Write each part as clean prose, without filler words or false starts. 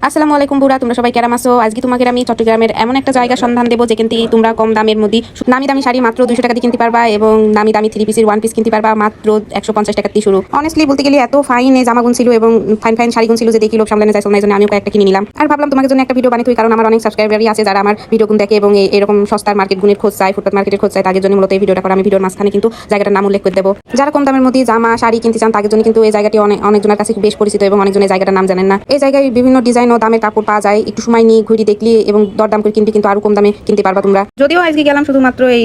আসসালামু আলাইকুম বুড়া, তোমরা সবাই কেরাম আছো। আজকে তোমাকে আমি চট্টগ্রামের এমন একটা জায়গা সন্ধান দেবো যেখানে তোমরা কম দামের মধ্যে দামি দামি শাড়ি মাত্র 200 টাকা দিয়ে কিনতে পারবা এবং দামি দামি 3 পিসের 1 পিস কিনতে পারবা মাত্র 150 টাকা দিয়ে শুরু। অনেস্টলি বলতে গেলে এত ফাইন জামাগুন ছিল এবং ফাইন ফাইন শাড়িগুন ছিল যে দেখি লোক সামলানো যায় না, জন্য আমিও কয়েকটা কিনে নিলাম। আর ভাবলাম তোমাদের জন্য একটা ভিডিও বানাই, কারণ আমার অনেক সাবস্ক্রাইবারই আছে যারা আমার ভিডিওগুন দেখে এবং এরকম সস্তার মার্কেট গুণের খোঁজ চায়, ফুটপাত মার্কেটের খোঁজ চায়। তাদের জন্য মূলত এই ভিডিওটা করা। আমি ভিডিওর মাঝখানে কিন্তু জায়গাটার নাম উল্লেখ করে দেবো। যারা কম দামের মধ্যে জামা শাড়ি কিনতে চান তাদের জন্য কিন্তু এই জায়গাটি অনেকজনের কাছে বেশ পরিচিত এবং অনেকজনের জায়গাটার নাম জানেন না। এই জায়গায় বিভিন্ন ডিজাইন ও দামের কাপড় পাওয়া যায়। একটু সময় নিয়ে ঘুরে দেখলি এবং দরদাম করে কিনতে কিন্তু আরো কম দামে কিনতে পারবা তোমরা। যদিও আজকে গেলাম শুধুমাত্র এই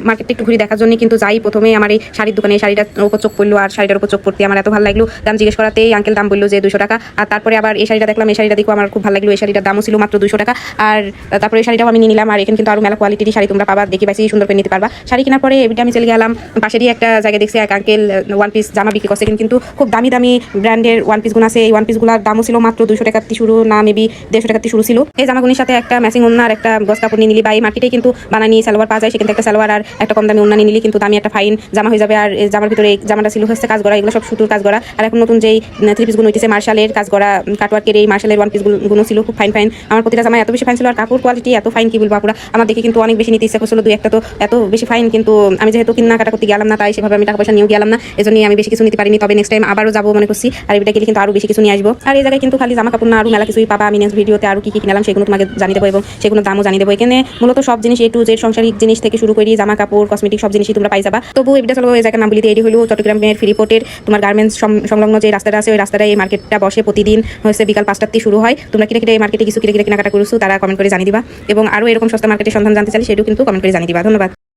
মার্কেটটা একটু ঘুরে দেখার জন্য, কিন্তু যাই প্রথমে আমার এই শাড়ির দোকানে শাড়িটার উপর চোখ পড়লো আর শাড়িটার উপর চোখ পড়তে আমার এত ভালো লাগলো। দাম জিজ্ঞেস করাতেই আঙ্কেল দাম বললো যে 200 টাকা। আর তারপরে আবার এই শাড়িটা দেখলাম, এই শাড়িটা দেখো আমার খুব ভালো লাগলো। এই শাড়িটার দামও ছিল মাত্র 200 টাকা। আর তারপরে এই শাড়িটাও আমি নিয়ে নিলাম। আর এখানে কিন্তু আরো মেলা কোয়ালিটির শাড়ি তোমরা পাবা, দেখি পাইছি সুন্দর করে নিতে পারবা। শাড়ি কেনার পরে এবিটা আমি চলে গেলাম পাশেরই একটা জায়গায়, দেখছি এক আঙ্কেল 1 পিস জামা বিক্রি করছে, কিন্তু খুব দামি দামি ব্র্যান্ডের 1 পিস গুণ আছে। এই 1 পিস গুলার দামও ছিল মাত্র 200 টাকা থেকে শুরু, না মেবি 150 টাকা থেকে শুরু ছিল। এই জামাগুনির সাথে একটা ম্যাচিং ওন্না আর একটা গস কাপড় নিয়ে নিলি, বা এই মার্কেটে কিন্তু বানানি সালোয়ার পাওয়া যায়, সেখান থেকে একটা সালোয়ার আর একটা কম দামি ওন্না নিয়ে নিলি কিন্তু দামি একটা ফাইন জামা হয়ে যাবে। আর এই জামার ভিতরে এই জামাটা ছিল হচ্ছে কাজ করা, এগুলো সব সুতুর কাজ করা। আর এখন নতুন যেই 3 পিস গুলো হইতেছে মার্শালের কাজ করা, কাটওয়ার্কের এই মার্শালের 1 পিস গুলো ছিল খুব ফাইন ফাইন। আমার প্রতিটা জামা এত বেশি ফাইন ছিল আর কাপড় কোয়ালিটি এত ফাইন কি বলবো আপুরা, আমার দেখে কিন্তু অনেক বেশি নিতে ইচ্ছা করছিল। দুই একটা তো এত বেশি ফাইন, কিন্তু আমি যেহেতু কেনাকাটা করতে গেলাম না, তাই সেভাবে আমি টাকা পয়সা নিয়েও গেলাম না, এজন্য আমি বেশি কিছু নিতে পারিনি। তবে নেক্সট টাইম আবারও যাবো মনে করছি, আর এটা গেলে কিন্তু আরো বেশি কিছু নিয়ে আসবো। আর এই জায়গায় কিন্তু খালি জামা কাপড় না, আরো মেলা কিছুই পাবা। আমি নেক্সট ভিডিওতে আরো কি কি কিনলাম সেগুলো তোমাকে জানিয়ে দেবো এবং সেগুলো দামও জানিয়ে দেবো। এখানে মূলত সব জিনিস A to Z সংসারিক জিনিস থেকে শুরু করি জামা কাপড় কসমেটিক সব জিনিসই তোমরা পাই যাবা। তবু এটা চলো এই জায়গার নাম বলিতে, এটি হলো চট্টগ্রামের ফ্রিপোর্টের তোমার গার্মেন্টস সংলগ্ন যে রাস্তাটা আছে, ওই রাস্তাটায় এই মার্কেটটা বসে। প্রতিদিন হচ্ছে বিকাল 5টার থেকে শুরু হয়। তোমরা কিনে কিনে এই মার্কেটে কিছু কিনে কিনে কেনাকাটা করছো তারা কমেন্ট করে জানিয়ে দিবা, এবং আরো এরকম সস্তা মার্কেটের সন্ধান জানতে চাইলে সেটাও কিন্তু কমেন্ট করে জানিয়ে দিবা। ধন্যবাদ।